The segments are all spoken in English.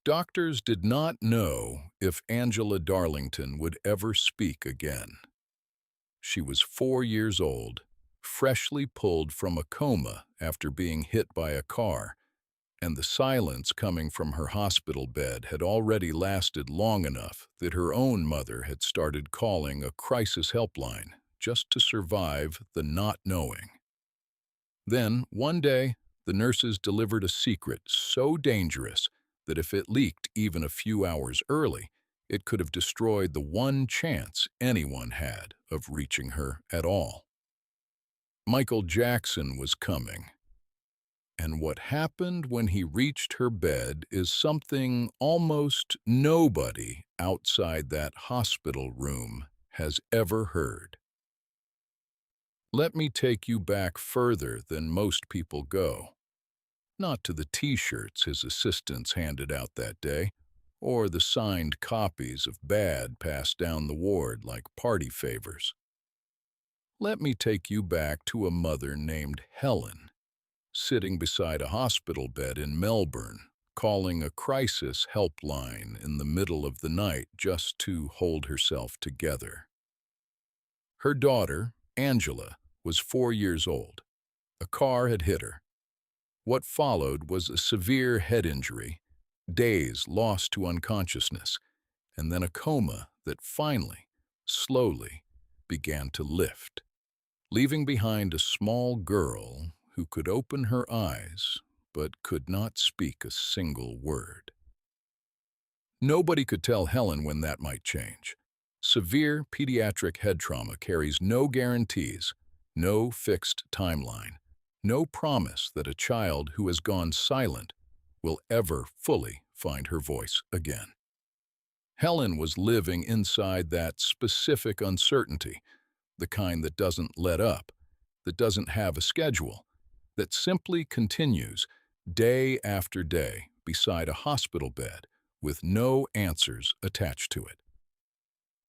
Doctors did not know if Angela Darlington would ever speak again. She was 4 years old, freshly pulled from a coma after being hit by a car, and the silence coming from her hospital bed had already lasted long enough that her own mother had started calling a crisis helpline just to survive the not knowing. Then, one day, the nurses delivered a secret so dangerous that if it leaked even a few hours early, it could have destroyed the one chance anyone had of reaching her at all. Michael Jackson was coming. And what happened when he reached her bed is something almost nobody outside that hospital room has ever heard. Let me take you back further than most people go. Not to the T-shirts his assistants handed out that day, or the signed copies of Bad passed down the ward like party favors. Let me take you back to a mother named Helen, sitting beside a hospital bed in Melbourne, calling a crisis helpline in the middle of the night just to hold herself together. Her daughter, Angela, was 4 years old. A car had hit her. What followed was a severe head injury, days lost to unconsciousness, and then a coma that finally, slowly, began to lift, leaving behind a small girl who could open her eyes but could not speak a single word. Nobody could tell Helen when that might change. Severe pediatric head trauma carries no guarantees, no fixed timeline, no promise that a child who has gone silent will ever fully find her voice again. Helen was living inside that specific uncertainty, the kind that doesn't let up, that doesn't have a schedule, that simply continues day after day beside a hospital bed with no answers attached to it.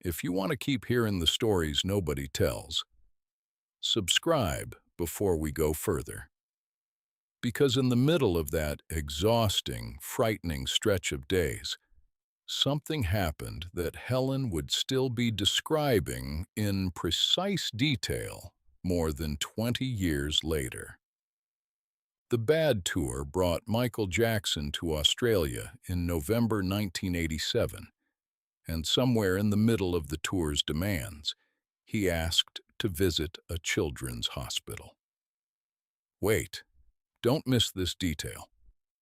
If you want to keep hearing the stories nobody tells, subscribe before we go further. Because in the middle of that exhausting, frightening stretch of days, something happened that Helen would still be describing in precise detail more than 20 years later. The Bad Tour brought Michael Jackson to Australia in November 1987, and somewhere in the middle of the tour's demands, he asked to visit a children's hospital. Wait, don't miss this detail.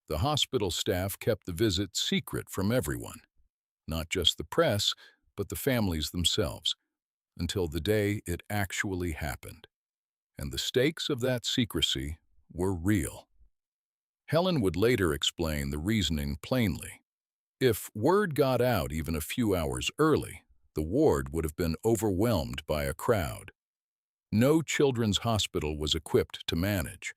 The hospital staff kept the visit secret from everyone, not just the press, but the families themselves, until the day it actually happened. And the stakes of that secrecy were real. Helen would later explain the reasoning plainly. If word got out even a few hours early, the ward would have been overwhelmed by a crowd. No children's hospital was equipped to manage.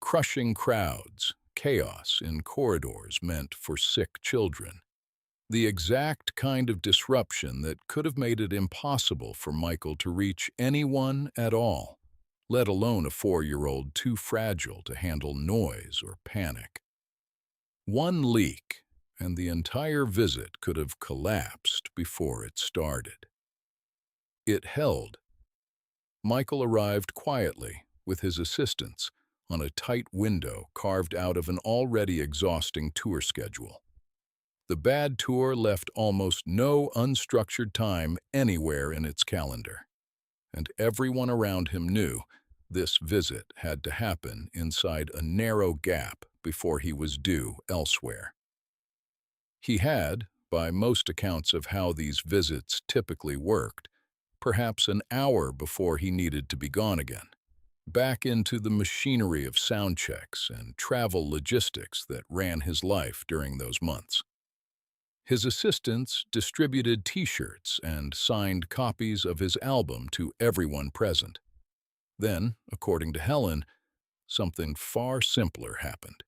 Crushing crowds, chaos in corridors meant for sick children. The exact kind of disruption that could have made it impossible for Michael to reach anyone at all, let alone a 4-year-old too fragile to handle noise or panic. One leak, and the entire visit could have collapsed before it started. It held. Michael arrived quietly with his assistants on a tight window carved out of an already exhausting tour schedule. The Bad Tour left almost no unstructured time anywhere in its calendar, and everyone around him knew this visit had to happen inside a narrow gap before he was due elsewhere. He had, by most accounts of how these visits typically worked, perhaps an hour before he needed to be gone again, back into the machinery of sound checks and travel logistics that ran his life during those months. His assistants distributed T-shirts and signed copies of his album to everyone present. Then, according to Helen, something far simpler happened.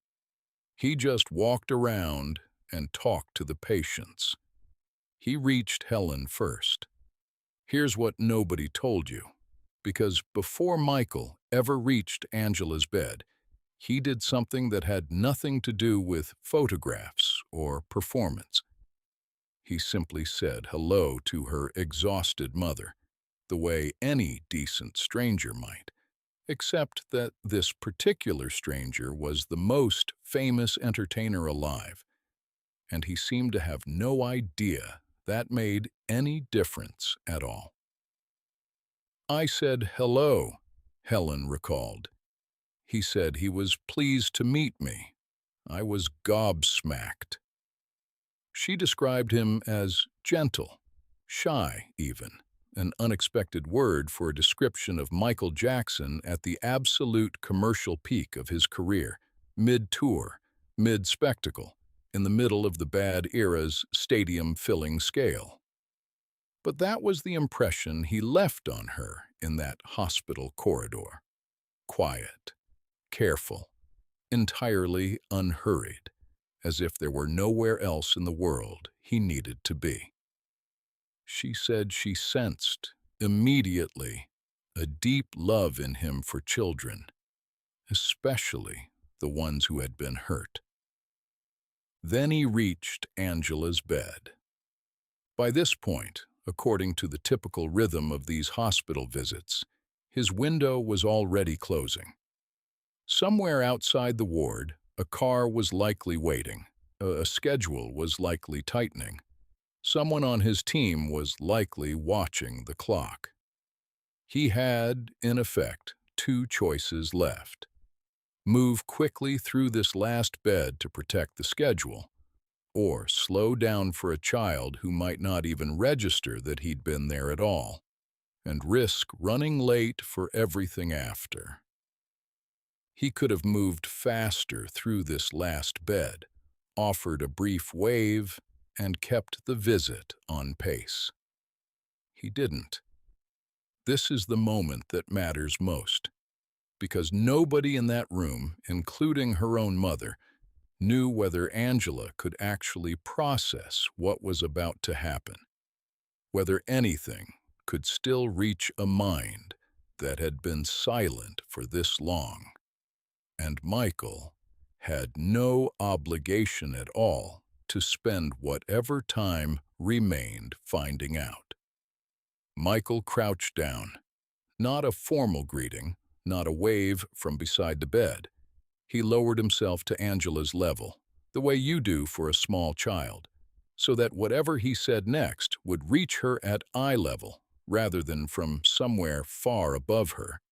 He just walked around and talked to the patients. He reached Helen first. Here's what nobody told you, because before Michael ever reached Angela's bed, he did something that had nothing to do with photographs or performance. He simply said hello to her exhausted mother, the way any decent stranger might, except that this particular stranger was the most famous entertainer alive, and he seemed to have no idea that made any difference at all. "I said hello," Helen recalled. "He said he was pleased to meet me. I was gobsmacked." She described him as gentle, shy even, an unexpected word for a description of Michael Jackson at the absolute commercial peak of his career, mid-tour, mid-spectacle, in the middle of the bad era's stadium-filling scale. But that was the impression he left on her in that hospital corridor. Quiet, careful, entirely unhurried, as if there were nowhere else in the world he needed to be. She said she sensed, immediately, a deep love in him for children, especially the ones who had been hurt. Then he reached Angela's bed. By this point, according to the typical rhythm of these hospital visits, his window was already closing. Somewhere outside the ward, a car was likely waiting, a schedule was likely tightening. Someone on his team was likely watching the clock. He had, in effect, two choices left: move quickly through this last bed to protect the schedule, or slow down for a child who might not even register that he'd been there at all, and risk running late for everything after. He could have moved faster through this last bed, offered a brief wave, and kept the visit on pace. He didn't. This is the moment that matters most, because nobody in that room, including her own mother, knew whether Angela could actually process what was about to happen, whether anything could still reach a mind that had been silent for this long. And Michael had no obligation at all to spend whatever time remained finding out. Michael crouched down. Not a formal greeting, not a wave from beside the bed. He lowered himself to Angela's level, the way you do for a small child, so that whatever he said next would reach her at eye level, rather than from somewhere far above her.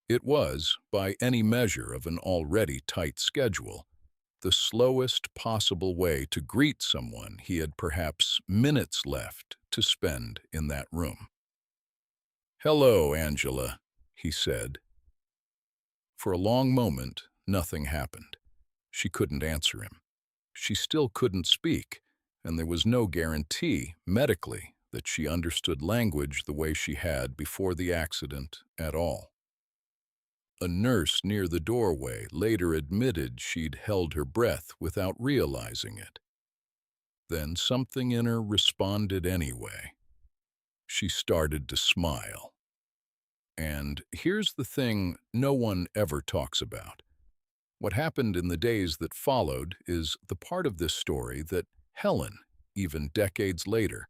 It was, by any measure of an already tight schedule, the slowest possible way to greet someone he had perhaps minutes left to spend in that room. "Hello, Angela," he said. For a long moment, nothing happened. She couldn't answer him. She still couldn't speak, and there was no guarantee, medically, that she understood language the way she had before the accident at all. A nurse near the doorway later admitted she'd held her breath without realizing it. Then something in her responded anyway. She started to smile. And here's the thing no one ever talks about. What happened in the days that followed is the part of this story that Helen, even decades later,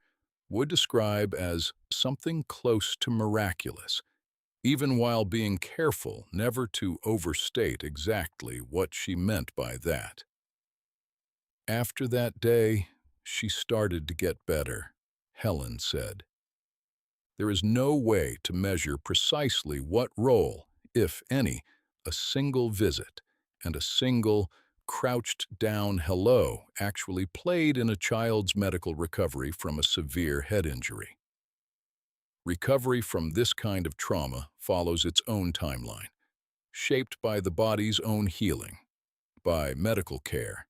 would describe as something close to miraculous, even while being careful never to overstate exactly what she meant by that. After that day, she started to get better, Helen said. There is no way to measure precisely what role, if any, a single visit and a single crouched-down hello actually played in a child's medical recovery from a severe head injury. Recovery from this kind of trauma follows its own timeline, shaped by the body's own healing, by medical care,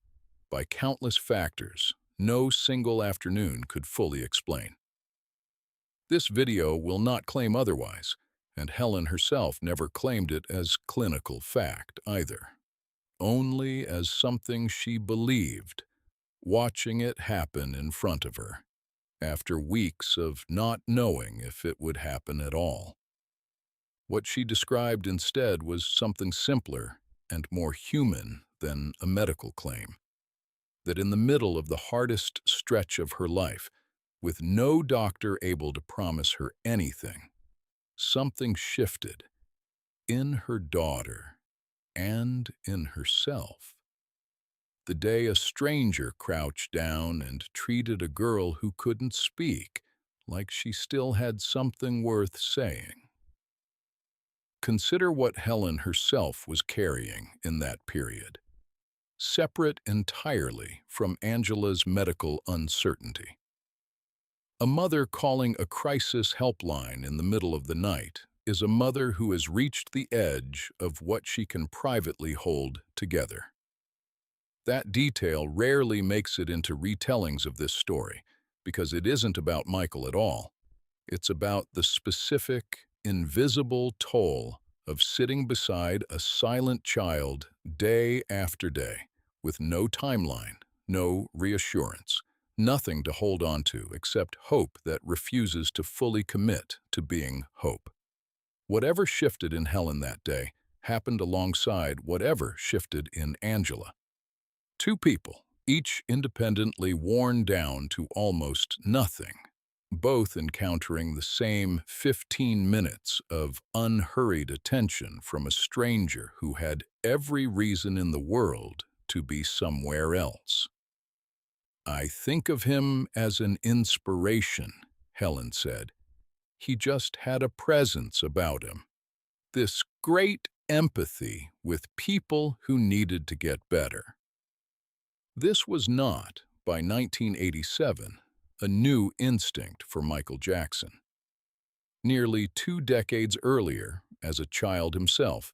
by countless factors no single afternoon could fully explain. This video will not claim otherwise, and Helen herself never claimed it as clinical fact either, only as something she believed, watching it happen in front of her, after weeks of not knowing if it would happen at all. What she described instead was something simpler and more human than a medical claim. that in the middle of the hardest stretch of her life, with no doctor able to promise her anything, something shifted in her daughter and in herself. The day a stranger crouched down and treated a girl who couldn't speak like she still had something worth saying. Consider what Helen herself was carrying in that period, separate entirely from Angela's medical uncertainty. A mother calling a crisis helpline in the middle of the night is a mother who has reached the edge of what she can privately hold together. That detail rarely makes it into retellings of this story, because it isn't about Michael at all. It's about the specific, invisible toll of sitting beside a silent child day after day, with no timeline, no reassurance, nothing to hold on to except hope that refuses to fully commit to being hope. Whatever shifted in Helen that day happened alongside whatever shifted in Angela. Two people, each independently worn down to almost nothing, both encountering the same 15 minutes of unhurried attention from a stranger who had every reason in the world to be somewhere else. "I think of him as an inspiration," Helen said. "He just had a presence about him, this great empathy with people who needed to get better." This was not, by 1987, a new instinct for Michael Jackson. Nearly 2 decades earlier, as a child himself,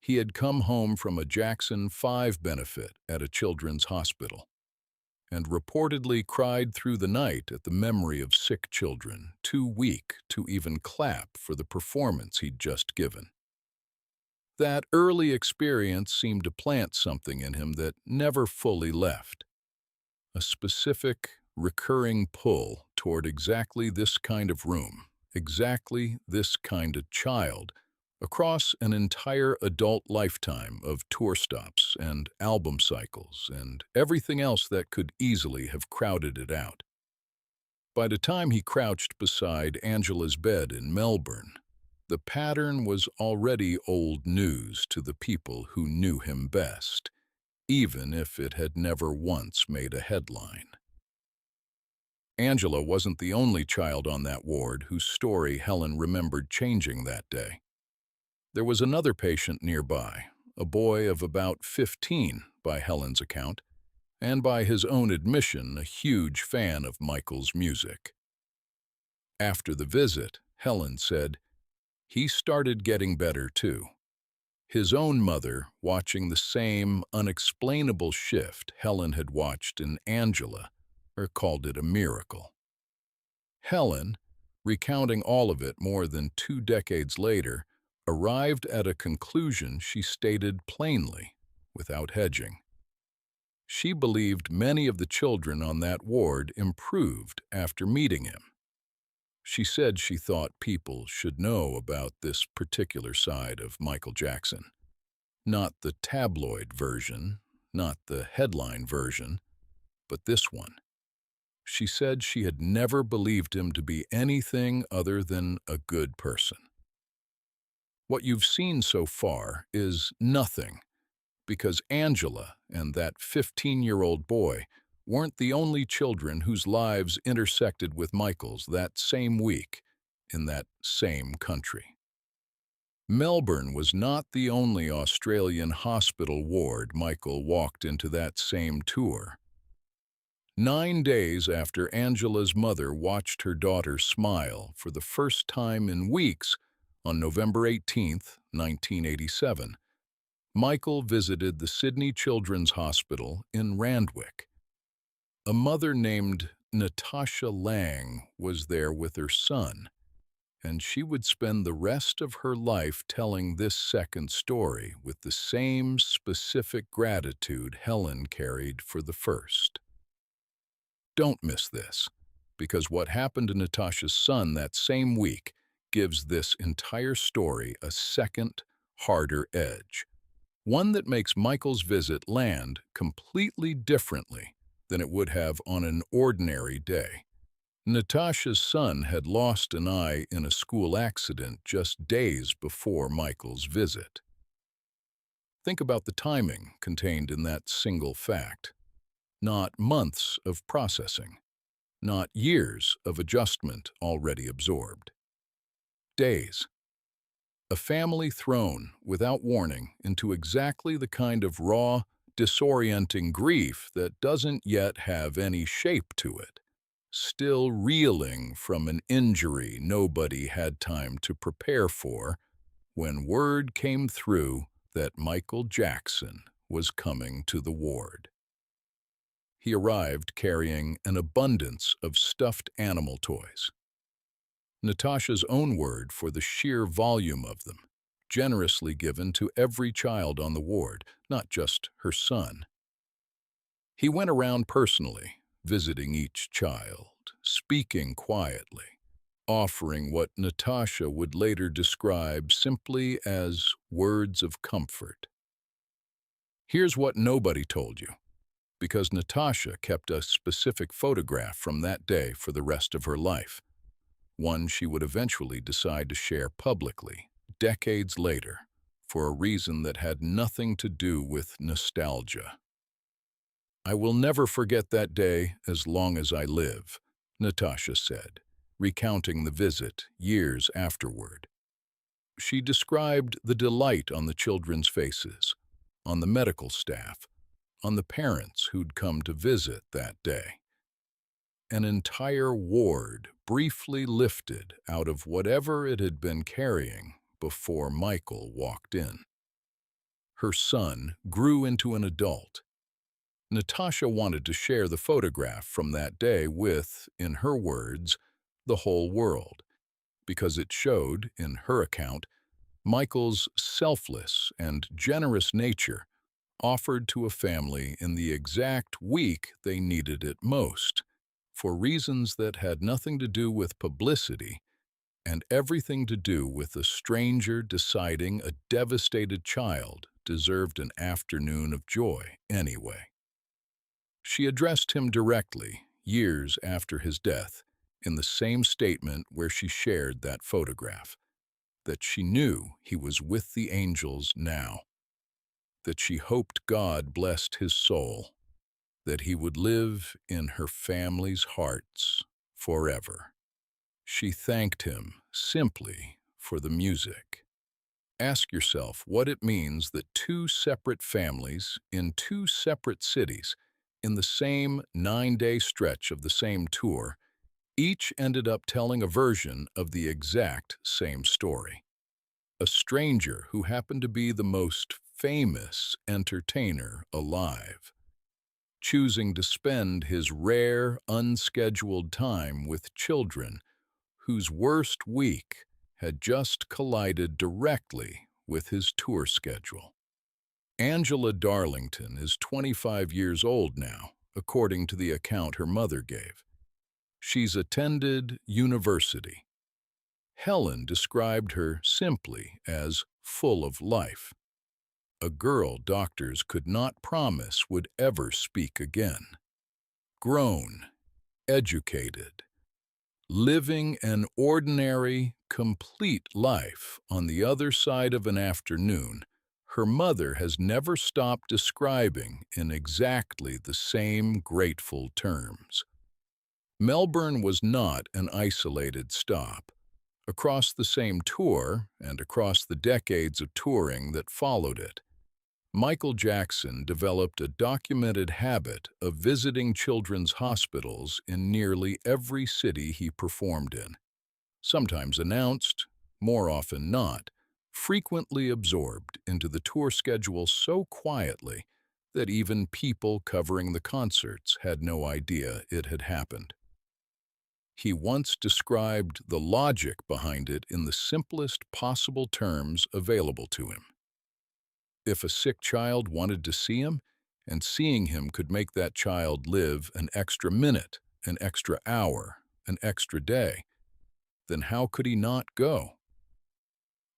he had come home from a Jackson 5 benefit at a children's hospital, and reportedly cried through the night at the memory of sick children, too weak to even clap for the performance he'd just given. That early experience seemed to plant something in him that never fully left. A specific, recurring pull toward exactly this kind of room, exactly this kind of child, across an entire adult lifetime of tour stops and album cycles and everything else that could easily have crowded it out. By the time he crouched beside Angela's bed in Melbourne, the pattern was already old news to the people who knew him best, even if it had never once made a headline. Angela wasn't the only child on that ward whose story Helen remembered changing that day. There was another patient nearby, a boy of about 15 by Helen's account, and by his own admission, a huge fan of Michael's music. After the visit, Helen said, he started getting better too. His own mother, watching the same unexplainable shift Helen had watched in Angela, called it a miracle. Helen, recounting all of it more than 2 decades later, arrived at a conclusion she stated plainly, without hedging. She believed many of the children on that ward improved after meeting him. She said she thought people should know about this particular side of Michael Jackson. Not the tabloid version, not the headline version, but this one. She said she had never believed him to be anything other than a good person. What you've seen so far is nothing, because Angela and that 15-year-old boy weren't the only children whose lives intersected with Michael's that same week in that same country. Melbourne was not the only Australian hospital ward Michael walked into that same tour. 9 days after Angela's mother watched her daughter smile for the first time in weeks, on November 18, 1987, Michael visited the Sydney Children's Hospital in Randwick. A mother named Natasha was there with her son, and she would spend the rest of her life telling this second story with the same specific gratitude Helen carried for the first. Don't miss this, because what happened to Natasha's son that same week gives this entire story a second, harder edge, one that makes Michael's visit land completely differently than it would have on an ordinary day. Natasha's son had lost an eye in a school accident just days before Michael's visit. Think about the timing contained in that single fact. Not months of processing, not years of adjustment already absorbed. Days. A family thrown, without warning, into exactly the kind of raw, disorienting grief that doesn't yet have any shape to it, still reeling from an injury nobody had time to prepare for when word came through that Michael Jackson was coming to the ward. He arrived carrying an abundance of stuffed animal toys. Natasha's own word for the sheer volume of them, generously given to every child on the ward, not just her son. He went around personally, visiting each child, speaking quietly, offering what Natasha would later describe simply as words of comfort. Here's what nobody told you, because Natasha kept a specific photograph from that day for the rest of her life, one she would eventually decide to share publicly, decades later, for a reason that had nothing to do with nostalgia. "I will never forget that day as long as I live," Natasha said, recounting the visit years afterward. She described the delight on the children's faces, on the medical staff, on the parents who'd come to visit that day. An entire ward briefly lifted out of whatever it had been carrying before Michael walked in. Her son grew into an adult. Natasha wanted to share the photograph from that day with, in her words, the whole world, because it showed, in her account, Michael's selfless and generous nature offered to a family in the exact week they needed it most, for reasons that had nothing to do with publicity and everything to do with a stranger deciding a devastated child deserved an afternoon of joy anyway. She addressed him directly, years after his death, in the same statement where she shared that photograph, that she knew he was with the angels now, that she hoped God blessed his soul, that he would live in her family's hearts forever. She thanked him simply for the music. Ask yourself what it means that two separate families in two separate cities, in the same 9-day stretch of the same tour, each ended up telling a version of the exact same story. A stranger who happened to be the most famous entertainer alive, choosing to spend his rare, unscheduled time with children whose worst week had just collided directly with his tour schedule. Angela Darlington is 25 years old now, according to the account her mother gave. She's attended university. Helen described her simply as full of life. A girl doctors could not promise would ever speak again. Grown, educated, living an ordinary, complete life on the other side of an afternoon, her mother has never stopped describing in exactly the same grateful terms. Melbourne was not an isolated stop. Across the same tour, and across the decades of touring that followed it, Michael Jackson developed a documented habit of visiting children's hospitals in nearly every city he performed in. Sometimes announced, more often not, frequently absorbed into the tour schedule so quietly that even people covering the concerts had no idea it had happened. He once described the logic behind it in the simplest possible terms available to him. If a sick child wanted to see him, and seeing him could make that child live an extra minute, an extra hour, an extra day, then how could he not go?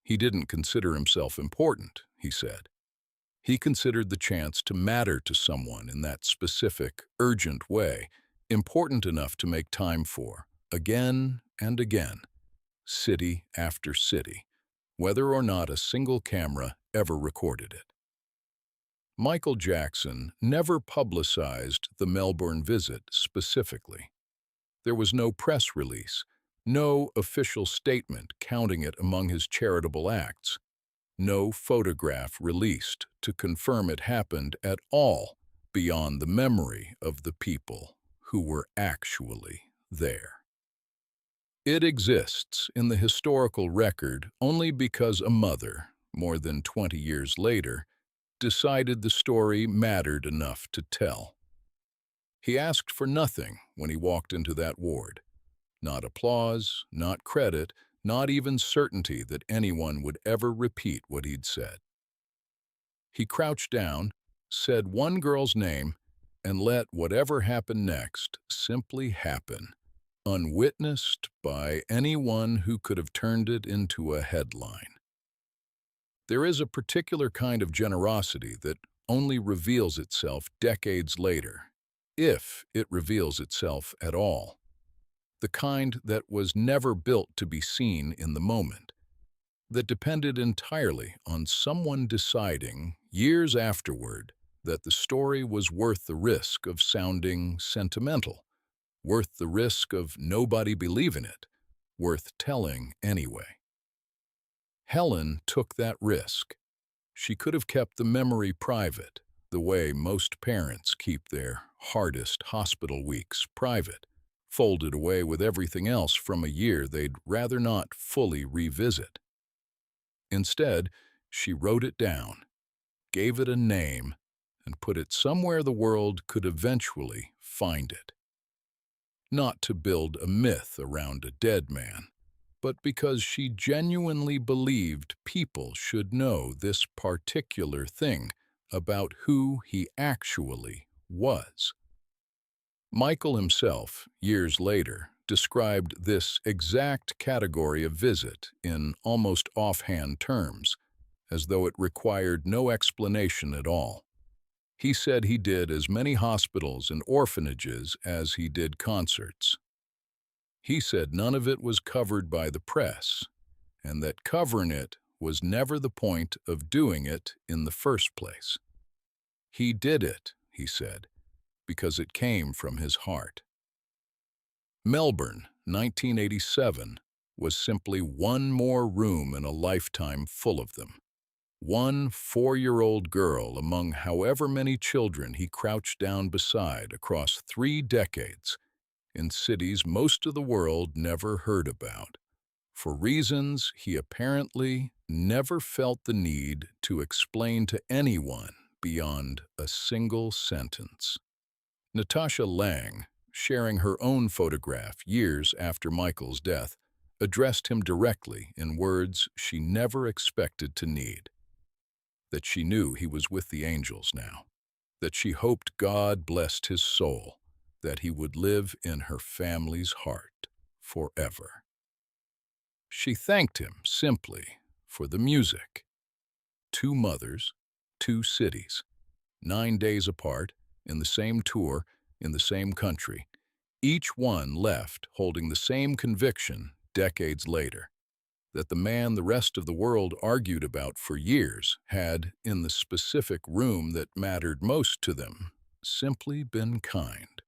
He didn't consider himself important, he said. He considered the chance to matter to someone in that specific, urgent way, important enough to make time for, again and again, city after city, whether or not a single camera ever recorded it. Michael Jackson never publicized the Melbourne visit specifically. There was no press release, no official statement counting it among his charitable acts, no photograph released to confirm it happened at all beyond the memory of the people who were actually there. It exists in the historical record only because a mother, more than 20 years later, decided the story mattered enough to tell. He asked for nothing when he walked into that ward. Not applause, not credit, not even certainty that anyone would ever repeat what he'd said. He crouched down, said one girl's name, and let whatever happened next simply happen, unwitnessed by anyone who could have turned it into a headline. There is a particular kind of generosity that only reveals itself decades later, if it reveals itself at all. The kind that was never built to be seen in the moment, that depended entirely on someone deciding, years afterward, that the story was worth the risk of sounding sentimental, worth the risk of nobody believing it, worth telling anyway. Helen took that risk. She could have kept the memory private, the way most parents keep their hardest hospital weeks private, folded away with everything else from a year they'd rather not fully revisit. Instead, she wrote it down, gave it a name, and put it somewhere the world could eventually find it. Not to build a myth around a dead man, but because she genuinely believed people should know this particular thing about who he actually was. Michael himself, years later, described this exact category of visit in almost offhand terms, as though it required no explanation at all. He said he did as many hospitals and orphanages as he did concerts. He said none of it was covered by the press, and that covering it was never the point of doing it in the first place. He did it, he said, because it came from his heart. Melbourne, 1987, was simply one more room in a lifetime full of them. One 4-year-old girl among however many children he crouched down beside across 3 decades in cities most of the world never heard about, for reasons he apparently never felt the need to explain to anyone beyond a single sentence. Natasha Lang, sharing her own photograph years after Michael's death, addressed him directly in words she never expected to need. That she knew he was with the angels now, that she hoped God blessed his soul, that he would live in her family's heart forever. She thanked him simply for the music. 2 mothers, 2 cities, 9 days apart, in the same tour, in the same country, each one left holding the same conviction decades later, that the man the rest of the world argued about for years had, in the specific room that mattered most to them, simply been kind.